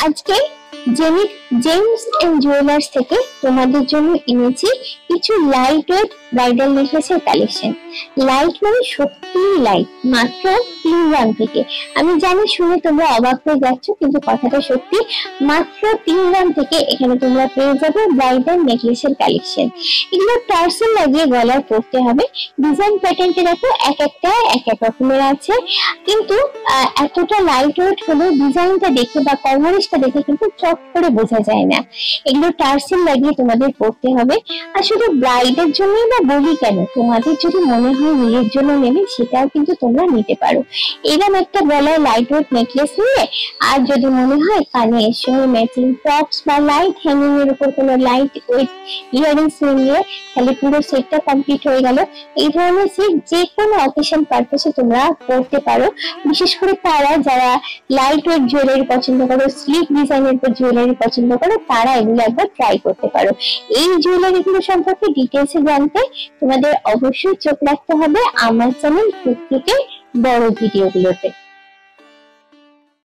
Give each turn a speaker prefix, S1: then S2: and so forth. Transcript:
S1: আজকে gems and jewellers থেকে তোমাদের জন্য এনেছি কিছু লাইট ওয়েট ব্রাইডাল নেকলেসের কালেকশন। লাইট মানে সত্যি লাইট, মাত্র 3 গ্রাম থেকে। আমি জানি শুনে তোমরা অবাক হয়ে যাচ্ছ, কিন্তু কথাটা সত্যি। মাত্র 3 গ্রাম থেকে এখানে তোমরা পেয়ে যাবে ব্রাইডাল নেকলেসের কালেকশন। এগুলো টার্সেল লাগিয়ে গলায় পরতে হবে। ডিজাইন প্যাটার্নটা দেখো, এক একটা এক এক রকমের আছে, কিন্তু এতটা লাইট ওয়েট হলে ডিজাইনটা দেখে বা কভারেজটা দেখে কিন্তু চট করে বোঝা যায় না। এগুলো টার্সেল লাগিয়ে তোমাদের পরতে হবে। আর শুধু ব্রাইডের জন্যই বা বলি কেন, তোমাদের যদি মনে হয় নিজের জন্য নেবে, সেটাও কিন্তু তোমরা নিতে পারো। এরকম একটা গলায় লাইট ওয়েট নেকলেস নিয়ে, আর যদি মনে হয় কানে এর সঙ্গে ম্যাচিং টপস বা লাইট হ্যাঙ্গিং এর উপর কোনো লাইট ওয়েট ইয়ারিংস নিয়ে, তাহলে পুরো সেটটা কমপ্লিট হয়ে গেল। এই ধরনের সেট যে কোনো অকেশন পারপাসে তোমরা পরতে পারো। বিশেষ করে তারা যারা লাইট ওয়েট জুয়েলারি পছন্দ করো, স্লিক ডিজাইনের উপর জুয়েলারি পছন্দ করো, তারা এগুলো একবার ট্রাই করতে পারো। এই জুয়েলারি গুলো সম্পর্কে ডিটেলসে জানতে তোমাদের অবশ্যই চোখ রাখতে হবে আমার চ্যানেল টুকটুকে বড় ভিডিওগুলোতে।